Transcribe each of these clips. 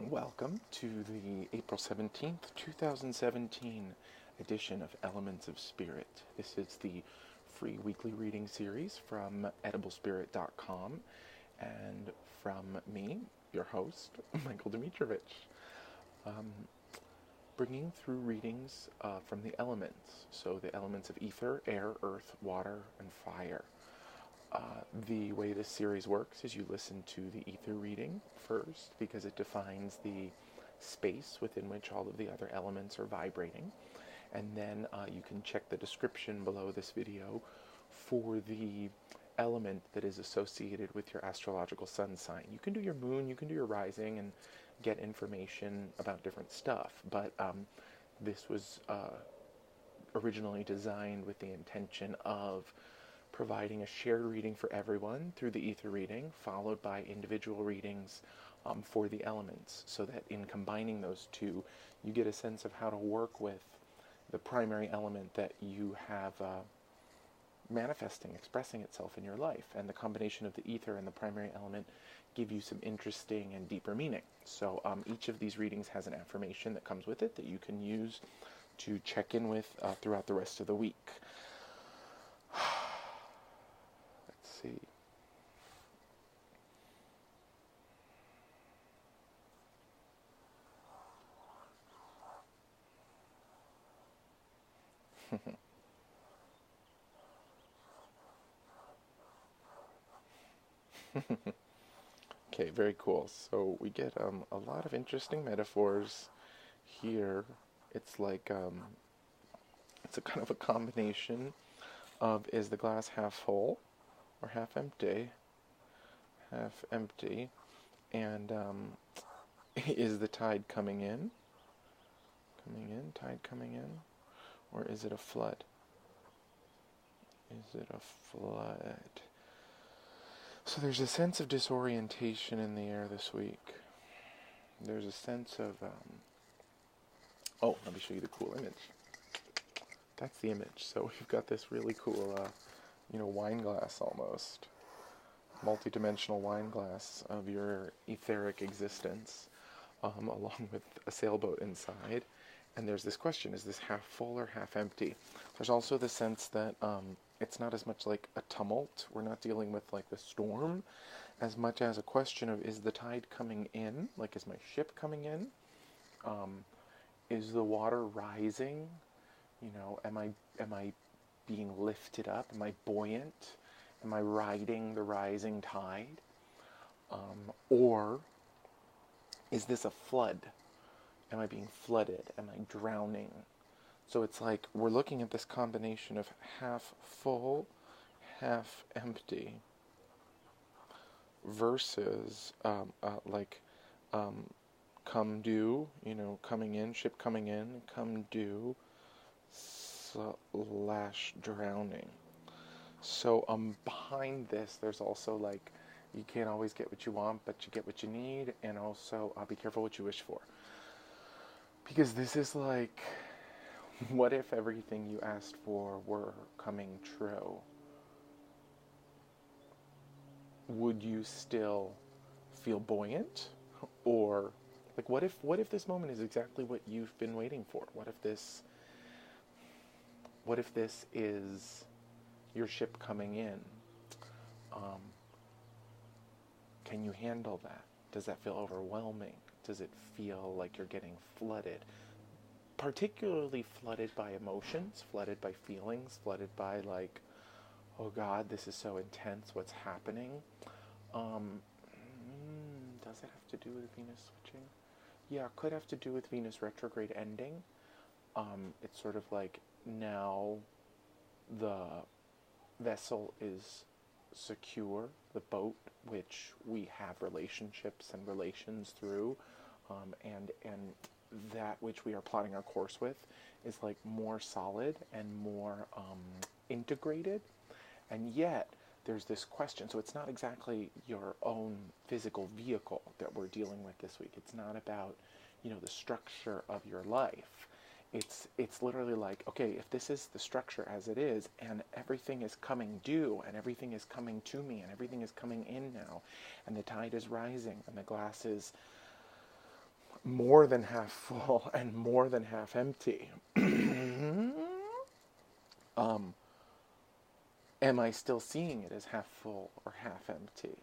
Welcome to the April 17th, 2017 edition of Elements of Spirit. This is the free weekly reading series from ediblespirit.com and from me, your host, Michael Domitrovich, bringing through readings from the elements. So the elements of ether, air, earth, water, and fire. The way this series works is you listen to the ether reading first because it defines the space within which all of the other elements are vibrating. And then you can check the description below this video for the element that is associated with your astrological sun sign. You can do your moon, you can do your rising, and get information about different stuff. But this was originally designed with the intention of providing a shared reading for everyone through the ether reading, followed by individual readings for the elements, so that in combining those two, you get a sense of how to work with the primary element that you have manifesting, expressing itself in your life. And the combination of the ether and the primary element give you some interesting and deeper meaning. So each of these readings has an affirmation that comes with it that you can use to check in with throughout the rest of the week. See. Okay, very cool. So we get a lot of interesting metaphors here. It's like it's a kind of a combination of, is the glass half full or half empty? Half empty. And is the tide coming in? Tide coming in? Or is it a flood? Is it a flood? So there's a sense of disorientation in the air this week. There's a sense of, oh, let me show you the cool image. That's the image. So we've got this really cool, wine glass almost. Multi-dimensional wine glass of your etheric existence, along with a sailboat inside. And there's this question, is this half full or half empty? There's also the sense that it's not as much like a tumult. We're not dealing with like the storm as much as a question of, is the tide coming in? Like, is my ship coming in? Is the water rising? Am I being lifted up? Am I buoyant? Am I riding the rising tide? Or is this a flood? Am I being flooded? Am I drowning? So it's like we're looking at this combination of half full, half empty, versus come due, coming in, ship coming in, come due, / drowning. So behind this, there's also like, you can't always get what you want, but you get what you need, and also be careful what you wish for. Because this is like, what if everything you asked for were coming true? Would you still feel buoyant? Or, like, what if this moment is exactly what you've been waiting for? What if this is your ship coming in? Can you handle that? Does that feel overwhelming? Does it feel like you're getting flooded? Particularly flooded by emotions, flooded by feelings, flooded by like, oh God, this is so intense, what's happening? Does it have to do with Venus switching? Yeah, it could have to do with Venus retrograde ending. It's sort of like, now the vessel is secure, the boat, which we have relationships and relations through, and that which we are plotting our course with is like more solid and more integrated. And yet there's this question. So it's not exactly your own physical vehicle that we're dealing with this week. It's not about, the structure of your life. It's literally like, okay, if this is the structure as it is, and everything is coming due, and everything is coming to me, and everything is coming in now, and the tide is rising, and the glass is more than half full and more than half empty. Am I still seeing it as half full or half empty?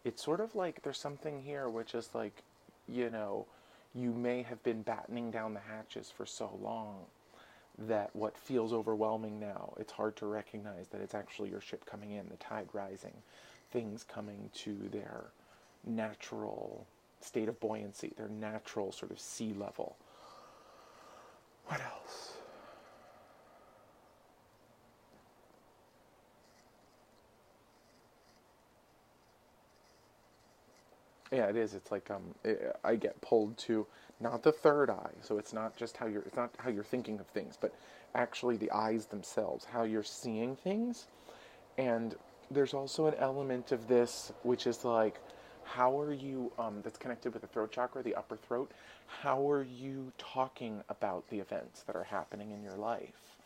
It's sort of like there's something here which is like, you know, you may have been battening down the hatches for so long that what feels overwhelming now, it's hard to recognize that it's actually your ship coming in, the tide rising, things coming to their natural state of buoyancy, their natural sort of sea level. What else? Yeah, it is. It's like I get pulled to not the third eye, so it's not just it's not how you're thinking of things, but actually the eyes themselves, how you're seeing things. And there's also an element of this which is like, how are you? That's connected with the throat chakra, the upper throat. How are you talking about the events that are happening in your life?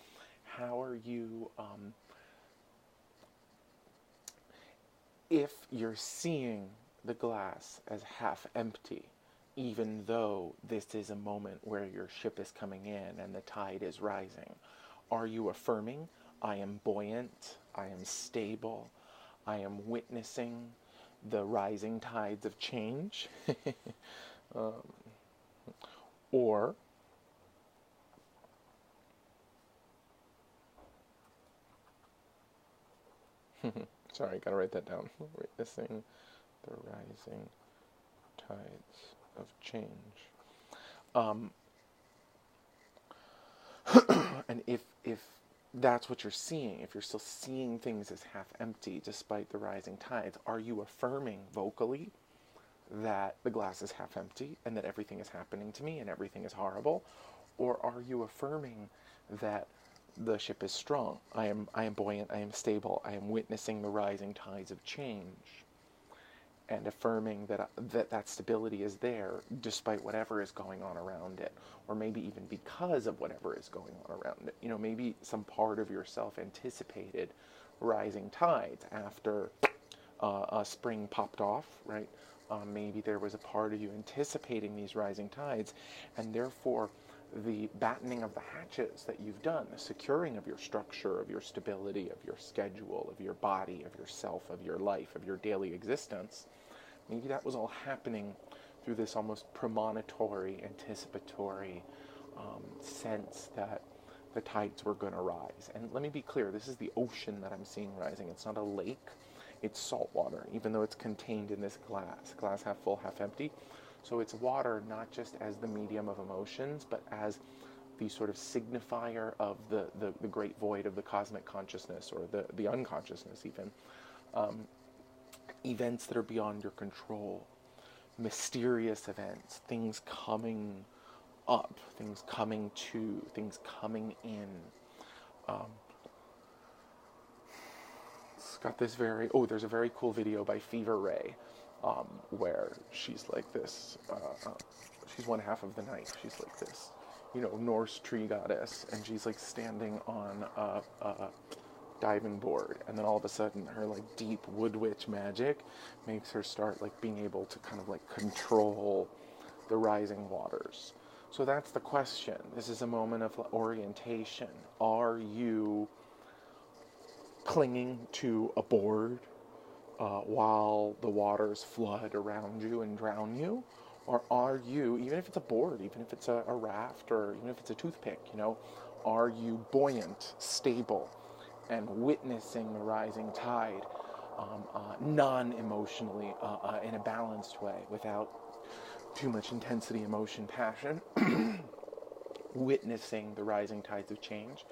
How are you? If you're seeing the glass as half empty, even though this is a moment where your ship is coming in and the tide is rising, are you affirming, I am buoyant, I am stable, I am witnessing the rising tides of change? Or sorry, gotta write that down. Witnessing the rising tides of change. Um, and if that's what you're seeing, if you're still seeing things as half empty despite the rising tides, are you affirming vocally that the glass is half empty and that everything is happening to me and everything is horrible? Or are you affirming that the ship is strong, I am buoyant, I am stable, I am witnessing the rising tides of change, and affirming that stability is there despite whatever is going on around it, or maybe even because of whatever is going on around it. You know, maybe some part of yourself anticipated rising tides after spring popped off, right? Maybe there was a part of you anticipating these rising tides, and therefore the battening of the hatches that you've done, the securing of your structure, of your stability, of your schedule, of your body, of yourself, of your life, of your daily existence, maybe that was all happening through this almost premonitory, anticipatory sense that the tides were going to rise. And let me be clear, this is the ocean that I'm seeing rising. It's not a lake, it's salt water, even though it's contained in this glass half full, half empty. So it's water not just as the medium of emotions, but as the sort of signifier of the great void of the cosmic consciousness, or the unconsciousness even. Events that are beyond your control, mysterious events, things coming up, things coming to, things coming in. It's got this there's a very cool video by Fever Ray, where she's like this, she's one half of the night, she's like this, you know, Norse tree goddess, and she's like standing on a diving board, and then all of a sudden her like deep wood witch magic makes her start like being able to kind of like control the rising waters. So that's the question. This is a moment of orientation. Are you clinging to a board while the waters flood around you and drown you? Or are you, even if it's a board, even if it's a raft, or even if it's a toothpick, you know, are you buoyant, stable, and witnessing the rising tide non-emotionally, in a balanced way, without too much intensity, emotion, passion, witnessing the rising tides of change?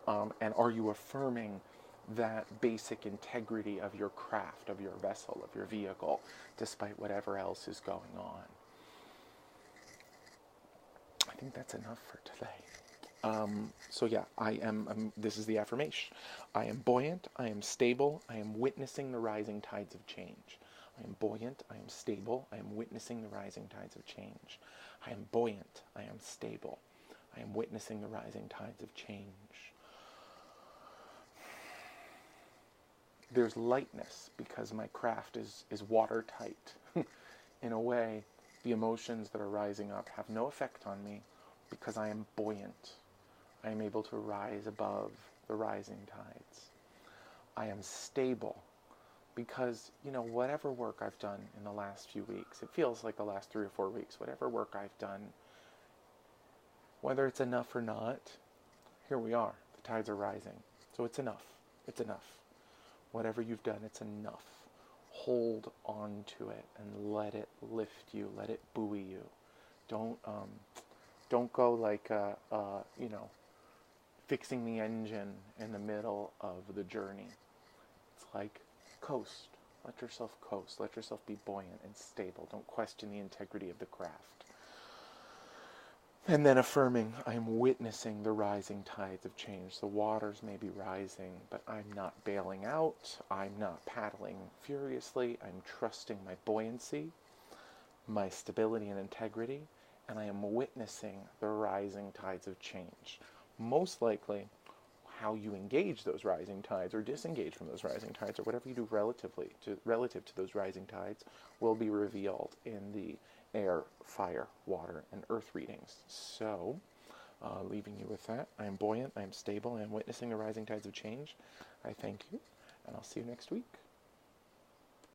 And are you affirming that basic integrity of your craft, of your vessel, of your vehicle, despite whatever else is going on? I think that's enough for today. So yeah, this is the affirmation. I am buoyant, I am stable, I am witnessing the rising tides of change. I am buoyant, I am stable, I am witnessing the rising tides of change. I am buoyant, I am stable, I am witnessing the rising tides of change. There's lightness because my craft is watertight in a way The emotions that are rising up have no effect on me because I am buoyant. I am able to rise above the rising tides. I am stable because, whatever work I've done in the last few weeks, it feels like the last 3 or 4 weeks, whatever work I've done, whether it's enough or not, here we are. The tides are rising. So it's enough. It's enough. Whatever you've done, it's enough. Hold on to it and let it lift you. Let it buoy you. Don't go like, fixing the engine in the middle of the journey. It's like coast. Let yourself coast. Let yourself be buoyant and stable. Don't question the integrity of the craft. And then affirming, I am witnessing the rising tides of change. The waters may be rising, but I'm not bailing out. I'm not paddling furiously. I'm trusting my buoyancy, my stability and integrity, and I am witnessing the rising tides of change. Most likely, how you engage those rising tides or disengage from those rising tides or whatever you do relative to those rising tides will be revealed in the air, fire, water, and earth readings. So, leaving you with that, I am buoyant, I am stable, I am witnessing the rising tides of change. I thank you, and I'll see you next week.